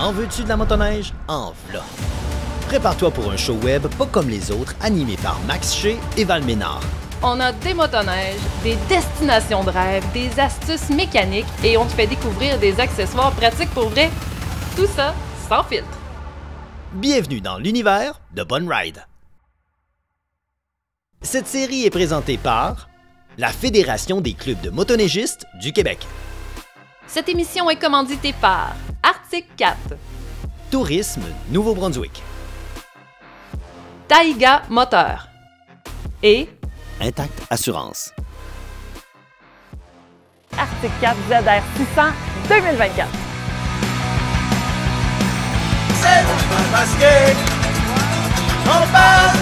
En veux-tu de la motoneige? En v'là! Prépare-toi pour un show web pas comme les autres, animé par Max Shea et Val Ménard. On a des motoneiges, des destinations de rêve, des astuces mécaniques et on te fait découvrir des accessoires pratiques pour vrai. Tout ça sans filtre. Bienvenue dans l'univers de Bonne Ride. Cette série est présentée par la Fédération des clubs de motoneigistes du Québec. Cette émission est commanditée par Arctic Cat, Tourisme Nouveau-Brunswick, Taiga Moteur et Intact Assurance. Arctic Cat ZR 600 2024. C'est le masqué, on parle.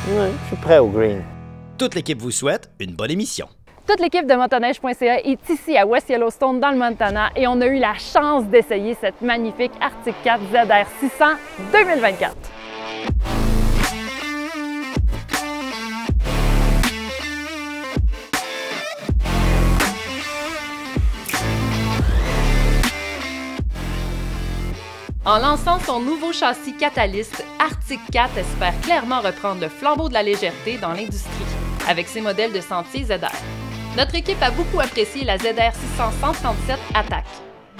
Oui, je suis prêt au green. Toute l'équipe vous souhaite une bonne émission. Toute l'équipe de motoneige.ca est ici à West Yellowstone dans le Montana et on a eu la chance d'essayer cette magnifique Arctic Cat ZR 600 2024. En lançant son nouveau châssis Catalyst, Arctic Cat espère clairement reprendre le flambeau de la légèreté dans l'industrie, avec ses modèles de sentiers ZR. Notre équipe a beaucoup apprécié la ZR 600 137 Attack.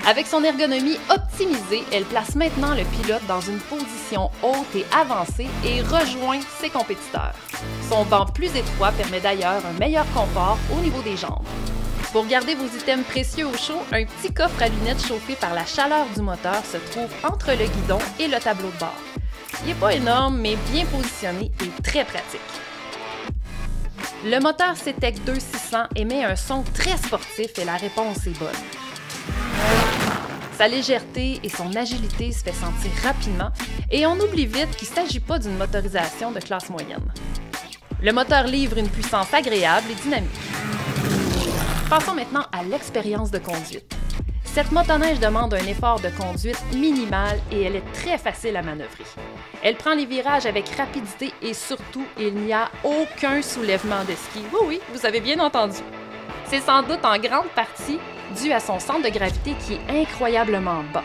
Avec son ergonomie optimisée, elle place maintenant le pilote dans une position haute et avancée et rejoint ses compétiteurs. Son banc plus étroit permet d'ailleurs un meilleur confort au niveau des jambes. Pour garder vos items précieux au chaud, un petit coffre à lunettes chauffé par la chaleur du moteur se trouve entre le guidon et le tableau de bord. Il n'est pas énorme, mais bien positionné et très pratique. Le moteur CTEC 2600 émet un son très sportif et la réponse est bonne. Sa légèreté et son agilité se fait sentir rapidement et on oublie vite qu'il ne s'agit pas d'une motorisation de classe moyenne. Le moteur livre une puissance agréable et dynamique. Passons maintenant à l'expérience de conduite. Cette motoneige demande un effort de conduite minimal et elle est très facile à manœuvrer. Elle prend les virages avec rapidité et surtout, il n'y a aucun soulèvement de ski. Oui, oui, vous avez bien entendu. C'est sans doute en grande partie dû à son centre de gravité qui est incroyablement bas.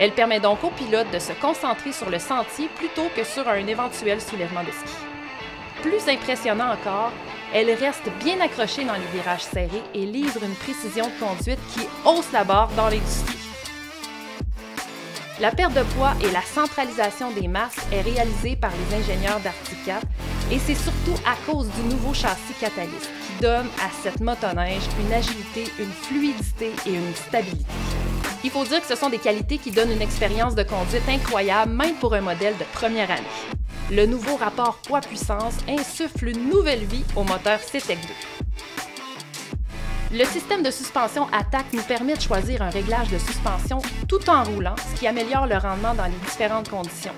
Elle permet donc au pilote de se concentrer sur le sentier plutôt que sur un éventuel soulèvement de ski. Plus impressionnant encore, elle reste bien accrochée dans les virages serrés et livre une précision de conduite qui hausse la barre dans l'industrie. La perte de poids et la centralisation des masses est réalisée par les ingénieurs d'Arctic Cat et c'est surtout à cause du nouveau châssis Catalyst qui donne à cette motoneige une agilité, une fluidité et une stabilité. Il faut dire que ce sont des qualités qui donnent une expérience de conduite incroyable même pour un modèle de première année. Le nouveau rapport poids-puissance insuffle une nouvelle vie au moteur CTEC 2. Le système de suspension Attack nous permet de choisir un réglage de suspension tout en roulant, ce qui améliore le rendement dans les différentes conditions.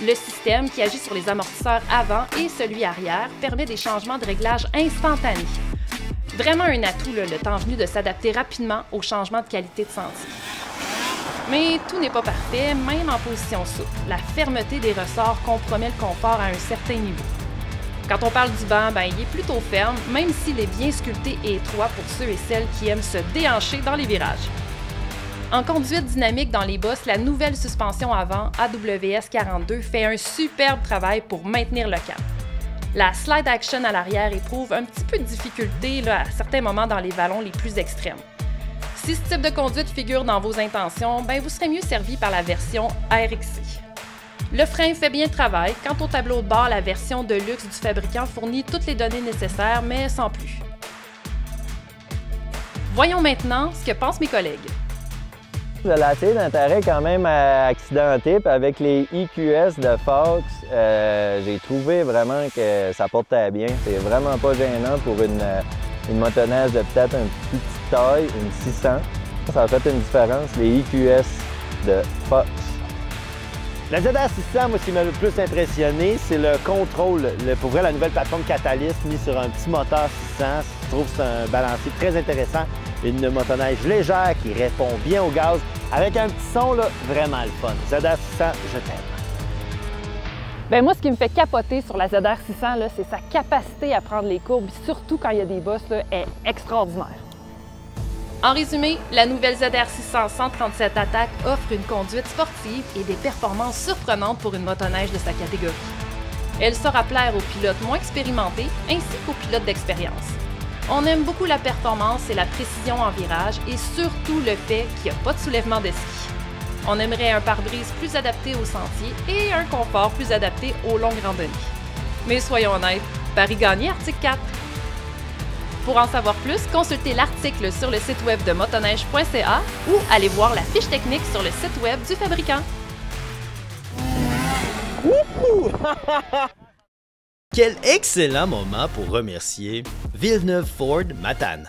Le système, qui agit sur les amortisseurs avant et celui arrière, permet des changements de réglage instantanés. Vraiment un atout, le temps venu de s'adapter rapidement aux changements de qualité de sentier. Mais tout n'est pas parfait, même en position souple. La fermeté des ressorts compromet le confort à un certain niveau. Quand on parle du banc, il est plutôt ferme, même s'il est bien sculpté et étroit pour ceux et celles qui aiment se déhancher dans les virages. En conduite dynamique dans les bosses, la nouvelle suspension avant AWS 42 fait un superbe travail pour maintenir le cap. La slide action à l'arrière éprouve un petit peu de difficulté à certains moments dans les vallons les plus extrêmes. Si ce type de conduite figure dans vos intentions, vous serez mieux servi par la version RXC. Le frein fait bien le travail. Quant au tableau de bord, la version de luxe du fabricant fournit toutes les données nécessaires, mais sans plus. Voyons maintenant ce que pensent mes collègues. Vous allez essayer d'un terrain quand même accidenté, puis avec les EQS de Fox, j'ai trouvé vraiment que ça portait bien. C'est vraiment pas gênant pour une motoneige de peut-être une petite taille, une 600. Ça a fait une différence, les EQS de Fox. La ZR 600, moi, ce qui m'a le plus impressionné, c'est le contrôle. Pour vrai, la nouvelle plateforme Catalyst mise sur un petit moteur 600, je trouve que c'est un balancier très intéressant. Une motoneige légère qui répond bien au gaz, avec un petit son là, vraiment le fun. ZR 600, je t'aime. Moi, ce qui me fait capoter sur la ZR 600, c'est sa capacité à prendre les courbes, surtout quand il y a des bosses, est extraordinaire. En résumé, la nouvelle ZR 600 137 Attack offre une conduite sportive et des performances surprenantes pour une motoneige de sa catégorie. Elle saura plaire aux pilotes moins expérimentés ainsi qu'aux pilotes d'expérience. On aime beaucoup la performance et la précision en virage et surtout le fait qu'il n'y a pas de soulèvement de ski. On aimerait un pare-brise plus adapté aux sentiers et un confort plus adapté aux longues randonnées. Mais soyons honnêtes, Paris gagné Arctic Cat. Pour en savoir plus, consultez l'article sur le site web de motoneige.ca ou allez voir la fiche technique sur le site web du fabricant. Quel excellent moment pour remercier Villeneuve Ford Matane.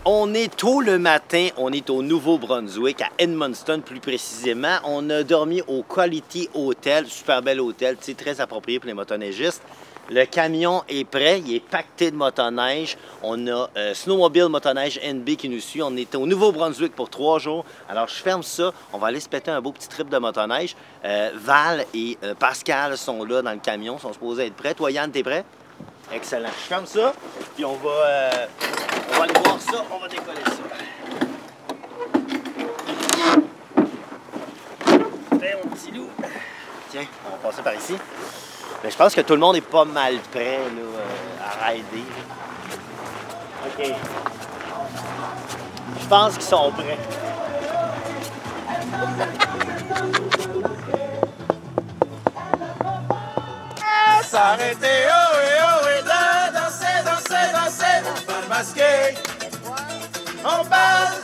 On est tôt le matin, on est au Nouveau-Brunswick, à Edmundston plus précisément. On a dormi au Quality Hotel, super bel hôtel, très approprié pour les motoneigistes. Le camion est prêt, il est pacté de motoneige. On a Snowmobile Motoneige NB qui nous suit. On est au Nouveau-Brunswick pour 3 jours. Alors je ferme ça, on va aller se péter un beau petit trip de motoneige. Val et Pascal sont là dans le camion, sont supposés être prêts. Toi Yann, t'es prêt? Excellent. Je ferme ça, puis on va aller voir ça, on va décoller ça. Tiens, mon petit loup. Tiens, on va passer par ici. Mais je pense que tout le monde est pas mal prêt là, à rider. OK. Je pense qu'ils sont prêts. S'arrêter, oh et là, danser, danser, danser, on parle masqué, on parle.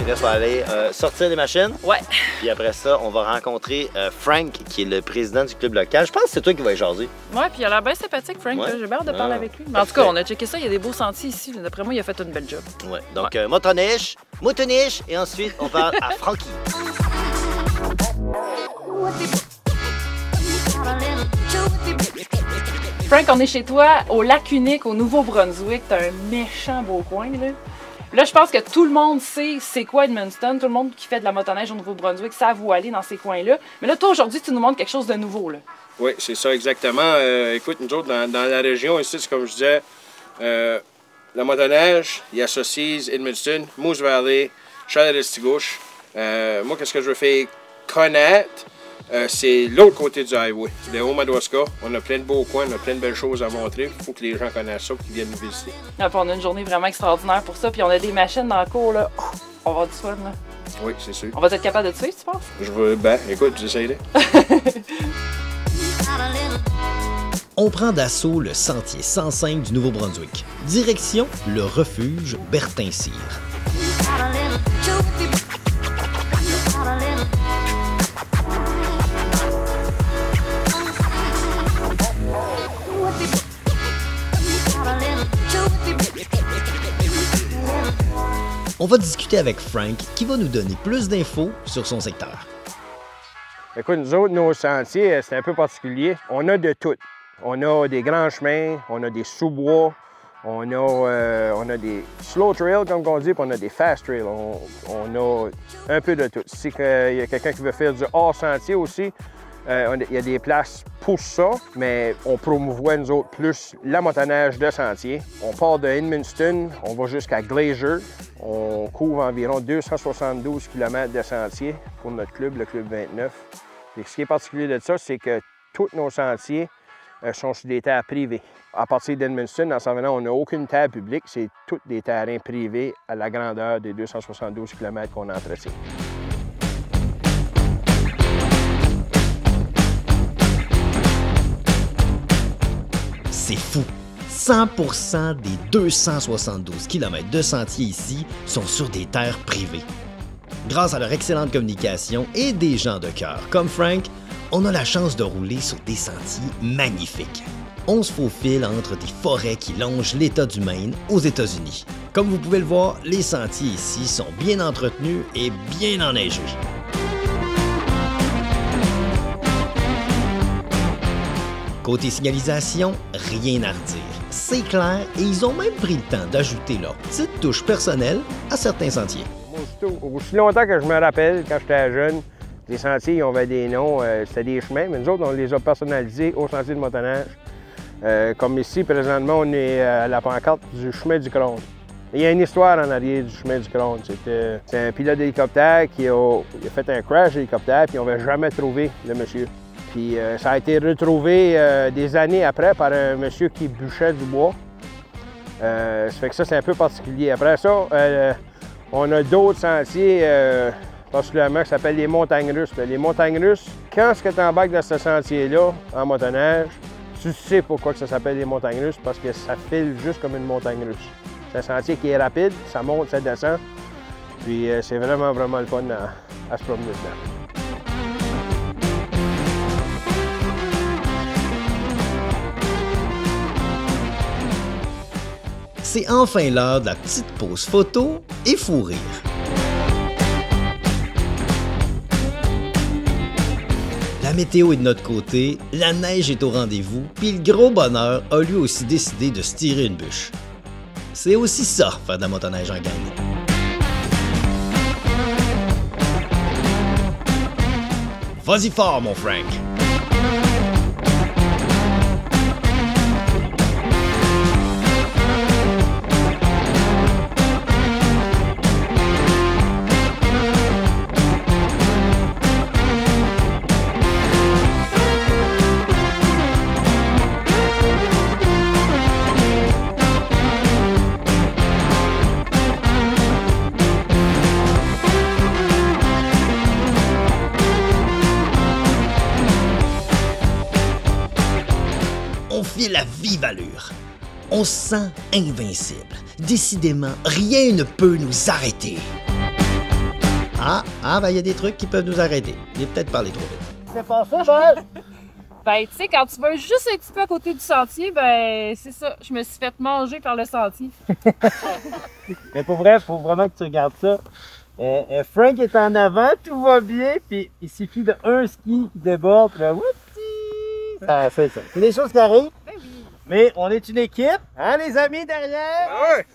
Là, il faut aller sortir des machines. Ouais. Puis après ça, on va rencontrer Frank, qui est le président du club local. Je pense que c'est toi qui vas y jaser. Ouais, puis il a l'air bien sympathique, Frank. Ouais. J'ai hâte de parler avec lui. Mais en tout cas, on a checké ça, il y a des beaux sentiers ici. D'après moi, il a fait une belle job. Ouais. Donc, motoneige, et ensuite, on parle à Frankie. Frank, on est chez toi, au Lac Unique, au Nouveau-Brunswick. T'as un méchant beau coin, là. Là, je pense que tout le monde sait c'est quoi Edmundston. Tout le monde qui fait de la motoneige au Nouveau-Brunswick savent où aller dans ces coins-là. Mais là, toi, aujourd'hui, tu nous montres quelque chose de nouveau, là. Oui, c'est ça, exactement. Écoute, nous autres, dans la région ici, c'est comme je disais, la motoneige, il associe Edmundston, Moose Valley, Charlotte-Estigouche. Moi, qu'est-ce que je veux faire connaître? C'est l'autre côté du highway, le Haut-Madawaska. On a plein de beaux coins, on a plein de belles choses à montrer. Il faut que les gens connaissent ça et qu'ils viennent nous visiter. Ah, on a une journée vraiment extraordinaire pour ça. Puis on a des machines dans le cours, là. On va avoir du fun, là. Oui, c'est sûr. On va être capable de te suivre, tu penses? Je veux, écoute, j'essaierai. On prend d'assaut le sentier 105 du Nouveau-Brunswick. Direction le refuge Bertin-Cyr. On va discuter avec Frank qui va nous donner plus d'infos sur son secteur. Écoute, nous autres, nos sentiers, c'est un peu particulier. On a de tout. On a des grands chemins, on a des sous-bois, on a des slow trails, comme on dit, puis on a des fast trails. On a un peu de tout. Si il y a quelqu'un qui veut faire du hors-sentier aussi, il y a des places pour ça, mais on promouvoit, nous autres, plus la motoneige de sentier. On part de Edmundston, on va jusqu'à Glacier. On couvre environ 272 km de sentier pour notre club, le Club 29. Et ce qui est particulier de ça, c'est que tous nos sentiers sont sur des terres privées. À partir d'Edmundston, en s'en venant, on n'a aucune terre publique, c'est tous des terrains privés à la grandeur des 272 km qu'on entretient. C'est fou! 100% des 272 km de sentiers ici sont sur des terres privées. Grâce à leur excellente communication et des gens de cœur comme Frank, on a la chance de rouler sur des sentiers magnifiques. On se faufile entre des forêts qui longent l'État du Maine aux États-Unis. Comme vous pouvez le voir, les sentiers ici sont bien entretenus et bien enneigés. Côté signalisation, rien à redire. C'est clair et ils ont même pris le temps d'ajouter leur petite touche personnelle à certains sentiers. Aussi longtemps que je me rappelle, quand j'étais jeune, les sentiers, ils avaient des noms, c'était des chemins, mais nous autres, on les a personnalisés au sentier de motoneige. Comme ici, présentement, on est à la pancarte du chemin du Crône. Il y a une histoire en arrière du chemin du Crône. C'est un pilote d'hélicoptère qui a fait un crash d'hélicoptère, puis on n'avait jamais trouvé le monsieur. Puis ça a été retrouvé des années après par un monsieur qui bûchait du bois. Ça fait que ça, c'est un peu particulier. Après ça, on a d'autres sentiers, particulièrement, qui s'appellent les montagnes russes. Les montagnes russes, quand tu embarques dans ce sentier-là, en motoneige, tu sais pourquoi que ça s'appelle les montagnes russes, parce que ça file juste comme une montagne russe. C'est un sentier qui est rapide, ça monte, ça descend. Puis c'est vraiment, vraiment le fun à se promener dedans. C'est enfin l'heure de la petite pause photo et fou rire. La météo est de notre côté, la neige est au rendez-vous, puis le gros bonheur a lui aussi décidé de se tirer une bûche. C'est aussi ça, faire de la motoneige en gang. Vas-y fort, mon Frank! On file à vive allure. On se sent invincible. Décidément, rien ne peut nous arrêter. Ben il y a des trucs qui peuvent nous arrêter. J'ai peut-être parlé trop vite. C'est pas ça, Joël? Ben, tu sais, quand tu vas juste un petit peu à côté du sentier, ben, c'est ça. Je me suis fait manger par le sentier. Mais pour vrai, il faut vraiment que tu regardes ça. Frank est en avant, tout va bien, puis il suffit d'un ski qui déborde, puis là, whoopsie! Ça fait ça. C'est des choses qui arrivent. Ben oui. Mais on est une équipe, hein, les amis derrière? Ouais.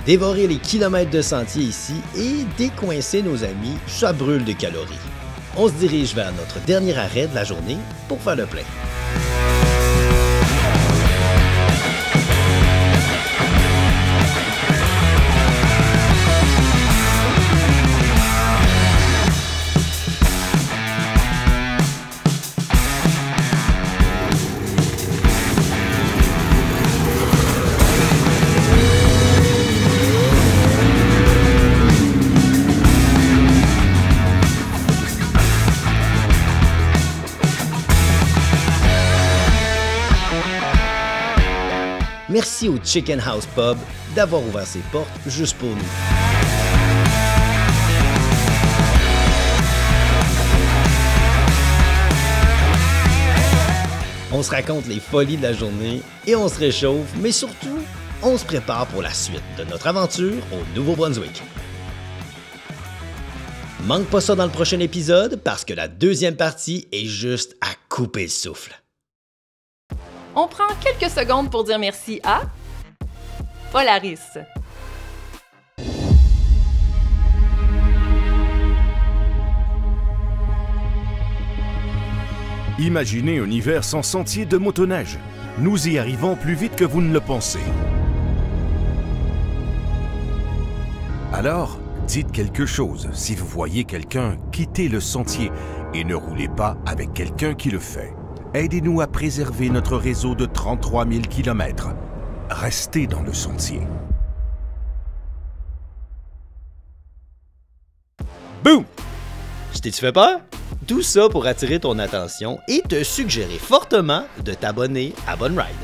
Dévorer les kilomètres de sentiers ici et décoincer nos amis, ça brûle de calories. On se dirige vers notre dernier arrêt de la journée pour faire le plein. Merci au Chicken House Pub d'avoir ouvert ses portes juste pour nous. On se raconte les folies de la journée et on se réchauffe, mais surtout, on se prépare pour la suite de notre aventure au Nouveau-Brunswick. Manque pas ça dans le prochain épisode parce que la deuxième partie est juste à couper le souffle. On prend quelques secondes pour dire merci à Polaris. Imaginez un hiver sans sentier de motoneige. Nous y arrivons plus vite que vous ne le pensez. Alors, dites quelque chose si vous voyez quelqu'un quitter le sentier et ne roulez pas avec quelqu'un qui le fait. Aidez-nous à préserver notre réseau de 33 000 km. Restez dans le sentier. Boum! Je t'ai-tu fait peur? Tout ça pour attirer ton attention et te suggérer fortement de t'abonner à Bonne Ride.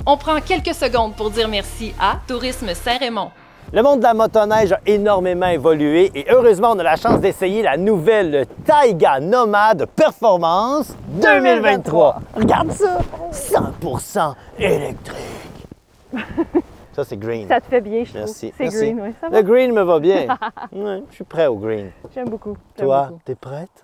On prend quelques secondes pour dire merci à Tourisme Saint-Raymond. Le monde de la motoneige a énormément évolué et heureusement, on a la chance d'essayer la nouvelle Taiga Nomad Performance 2023. Regarde ça, 100% électrique. Ça, c'est green. Ça te fait bien, je trouve. Merci. C'est Merci. green, oui. Ça va? Le green me va bien. Ouais, je suis prêt au green. J'aime beaucoup. Toi, t'es prête?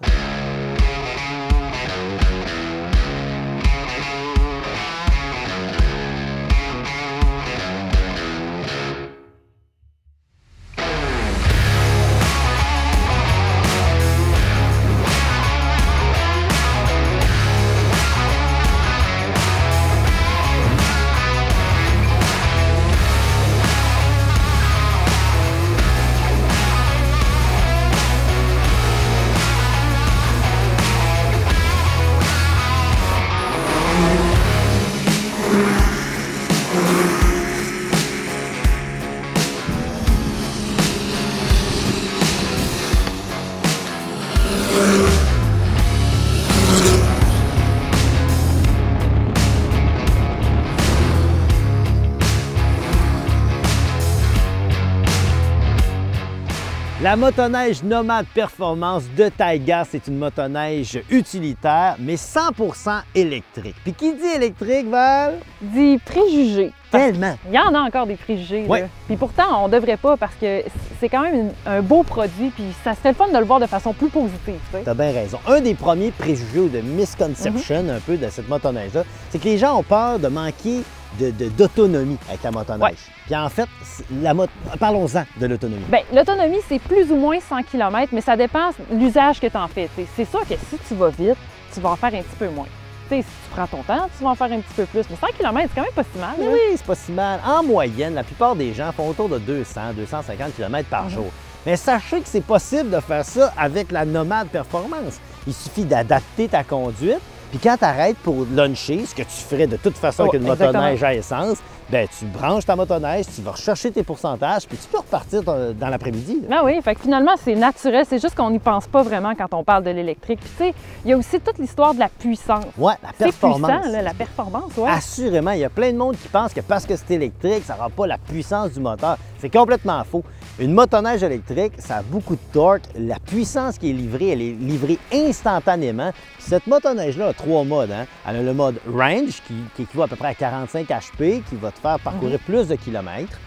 La motoneige Nomad Performance de Taiga, c'est une motoneige utilitaire, mais 100% électrique. Puis qui dit électrique, Val? Dit préjugés. Tellement! Il y en a encore des préjugés. Ouais. Là. Puis pourtant, on devrait pas parce que c'est quand même un beau produit. Puis ça serait le fun de le voir de façon plus positive. Tu sais. T'as bien raison. Un des premiers préjugés ou de misconception un peu de cette motoneige-là, c'est que les gens ont peur de manquer d'autonomie avec la motoneige. Ouais. Puis en fait, parlons-en de l'autonomie. Bien, l'autonomie, c'est plus ou moins 100 km, mais ça dépend de l'usage que tu en fais. T'sais. C'est sûr que si tu vas vite, tu vas en faire un petit peu moins. T'sais, si tu prends ton temps, tu vas en faire un petit peu plus. Mais 100 km, c'est quand même pas si mal. Mais là. oui, c'est pas si mal. En moyenne, la plupart des gens font autour de 200, 250 km par jour. Mais sachez que c'est possible de faire ça avec la Nomad Performance. Il suffit d'adapter ta conduite. Puis quand tu arrêtes pour luncher, ce que tu ferais de toute façon avec une motoneige à essence, ben tu branches ta motoneige, tu vas rechercher tes pourcentages, puis tu peux repartir dans l'après-midi. Ben oui, fait que finalement, c'est naturel. C'est juste qu'on n'y pense pas vraiment quand on parle de l'électrique. Puis tu sais, il y a aussi toute l'histoire de la puissance. Ouais, la C'est performance. puissant, là, la performance, ouais. Assurément, il y a plein de monde qui pense que parce que c'est électrique, ça n'aura pas la puissance du moteur. C'est complètement faux. Une motoneige électrique, ça a beaucoup de torque. La puissance qui est livrée, elle est livrée instantanément. Puis cette motoneige-là a 3 modes. Hein? Elle a le mode range, qui équivaut à peu près à 45 HP, qui va te faire parcourir plus de kilomètres.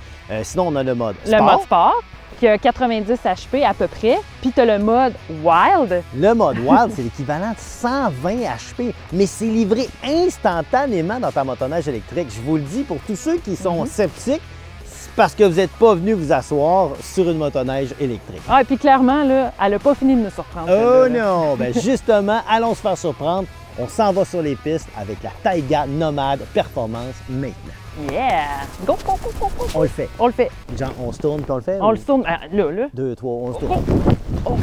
Sinon, on a le mode sport. Le mode sport, qui a 90 HP à peu près. Puis tu as le mode wild. Le mode wild, c'est l'équivalent de 120 HP, mais c'est livré instantanément dans ta motoneige électrique. Je vous le dis, pour tous ceux qui sont sceptiques, c'est parce que vous n'êtes pas venu vous asseoir sur une motoneige électrique. Ah, et puis clairement, là, elle n'a pas fini de nous surprendre. Oh celle-là, là. non! Ben justement, allons se faire surprendre. On s'en va sur les pistes avec la Taiga Nomad Performance maintenant. Yeah! Go, go, go, go, go. On le fait. On le fait. Genre, on se tourne puis on le fait? On le tourne. Ah, là, là. 2, 3, on se tourne. OK.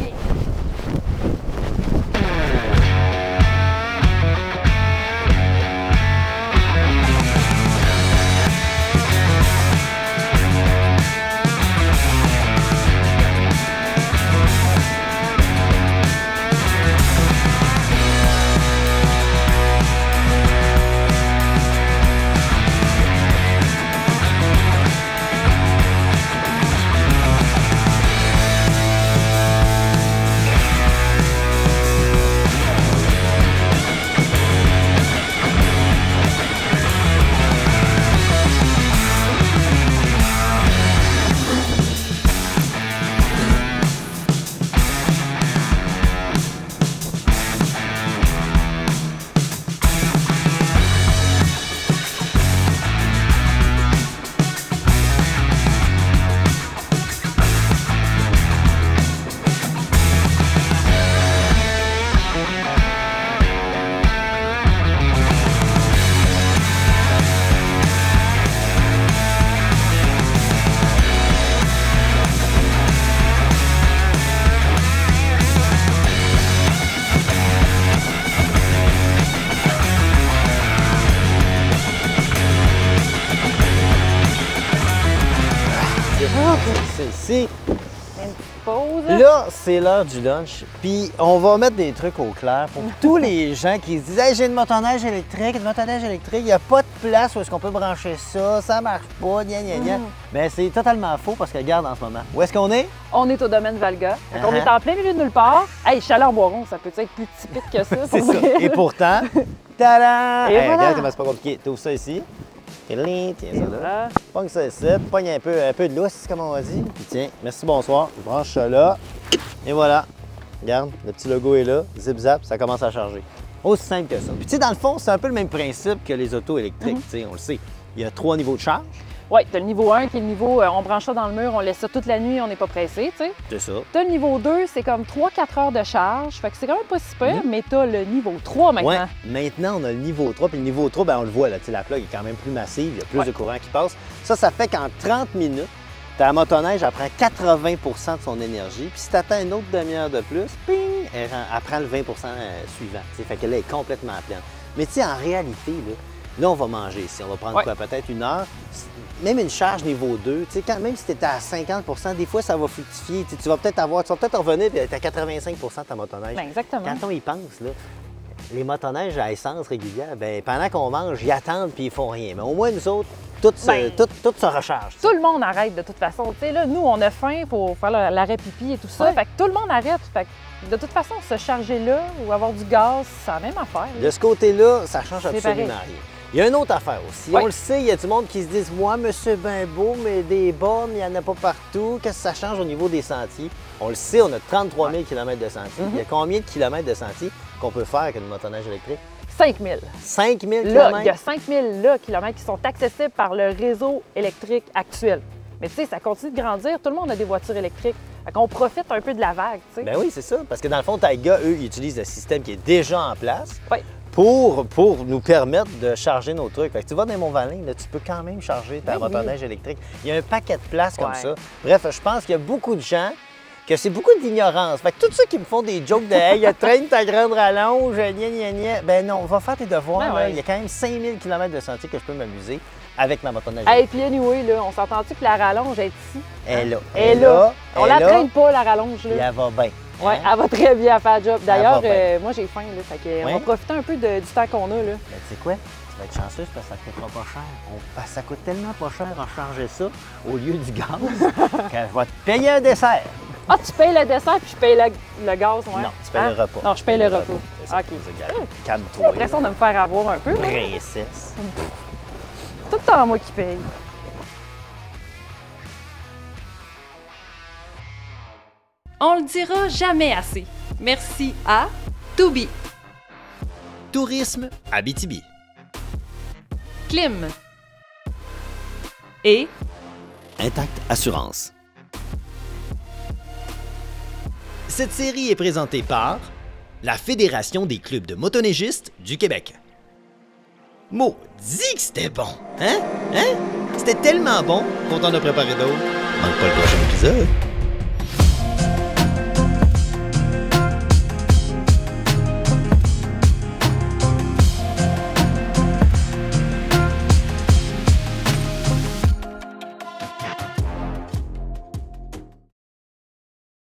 pause. Là, c'est l'heure du lunch. Puis, on va mettre des trucs au clair pour tous les gens qui se disent hey, j'ai une motoneige électrique, il n'y a pas de place où est-ce qu'on peut brancher ça, ça marche pas, gna gna gna. Mais c'est totalement faux parce que regarde en ce moment. Où est-ce qu'on est? On est au domaine Valga. On est en plein milieu de nulle part. Hey, Chalet-en-Boiron, ça peut être plus typique que ça. C'est ça. Et pourtant, tadam! Et Hey, voilà. regarde comment c'est pas compliqué. Tu ouvres ça ici. Tiens ça là. Pogne ça ici. Pogne un peu de lousse, comme on dit. Puis tiens, merci, bonsoir. Je branche ça là. Et voilà. Regarde, le petit logo est là. Zip-zap, ça commence à charger. Aussi simple que ça. Puis tu sais, dans le fond, c'est un peu le même principe que les autos électriques. Tu sais, on le sait. Il y a 3 niveaux de charge. Oui, tu as le niveau 1 qui est le niveau, on branche ça dans le mur, on laisse ça toute la nuit, on n'est pas pressé, tu sais. C'est ça. Tu as le niveau 2, c'est comme 3-4 heures de charge, fait que c'est quand même pas si pire, mais tu as le niveau 3 maintenant. Ouais, maintenant, on a le niveau 3. Puis le niveau 3, ben, on le voit, là, tu sais, la plug est quand même plus massive, il y a plus de courant qui passe. Ça fait qu'en 30 minutes, ta motoneige, elle prend 80 de son énergie. Puis si tu attends une autre demi-heure de plus, ping, elle prend le 20 suivant. Tu sais, fait qu'elle est complètement pleine. Mais tu sais, en réalité, là, on va manger ici. On va prendre quoi, peut-être une heure. Même une charge niveau 2, tu sais, même si tu étais à 50 des fois, ça va fructifier. Tu vas peut-être revenir et être à 85 de ta motoneige. Ben, exactement. Quand on y pense, là, les motoneiges à essence régulière, ben, pendant qu'on mange, ils attendent puis ils font rien. Mais au moins, nous autres, tout se recharge. Tout le monde arrête de toute façon. Tu sais, là, nous, on a faim pour faire l'arrêt pipi et tout ça. Ouais. Fait que tout le monde arrête. Fait que de toute façon, se charger là ou avoir du gaz, c'est la même affaire. De ce côté-là, ça change C'est absolument pareil. rien. Il y a une autre affaire aussi. Oui. On le sait, il y a du monde qui se disent moi, monsieur ben beau, mais des bornes, il n'y en a pas partout. Qu'est-ce que ça change au niveau des sentiers? On le sait, on a 33 000 km de sentiers. Il y a combien de kilomètres de sentiers qu'on peut faire avec une motoneige électrique? 5 000. 5 000 Là, km? il y a 5 000 kilomètres qui sont accessibles par le réseau électrique actuel. Mais tu sais, ça continue de grandir. Tout le monde a des voitures électriques. Fait qu'on profite un peu de la vague, tu sais. Ben oui, c'est ça. Parce que dans le fond, Taiga, eux, ils utilisent le système qui est déjà en place. Oui. Pour nous permettre de charger nos trucs. Fait que tu vas dans Mont-Valin, là, tu peux quand même charger ta motoneige électrique. Il y a un paquet de places comme ça. Bref, je pense qu'il y a beaucoup de gens que c'est beaucoup d'ignorance. Fait que tous ceux qui me font des jokes de « Hey, traîne ta grande rallonge, gna gna gna », ben non, va faire tes devoirs. Ben là. ouais. Il y a quand même 5000 km de sentiers que je peux m'amuser avec ma motoneige Hey, électrique. puis anyway, là, on s'entend-tu que la rallonge est ici? Elle est là. Elle est là. On la elle est là, traîne pas, la rallonge, puis là. elle va bien. Oui, Hein? elle va très bien faire le job. D'ailleurs, Elle va bien. moi, j'ai faim, là. Fait que, on Ouais. va profiter un peu du temps qu'on a, là. Ben, tu sais quoi? Tu vas être chanceuse parce que ça ne coûtera pas cher. Parce que ça coûte tellement pas cher en charger ça au lieu du gaz que je vais te payer un dessert. Ah, tu payes le dessert puis je paye le gaz, ouais? Non, tu payes le repas. Non, je paye le repas. C'est ça. OK. C'est calme-toi. J'ai l'impression de me faire avoir un peu, là. Princesse. Tout le temps moi qui paye. On le dira jamais assez. Merci à Toubi, Tourisme Abitibi. Clim et Intact Assurance. Cette série est présentée par la Fédération des clubs de motoneigistes du Québec. Maudit que c'était bon, hein? Hein? C'était tellement bon qu'on t'en a préparé d'autres. Manque pas le prochain épisode.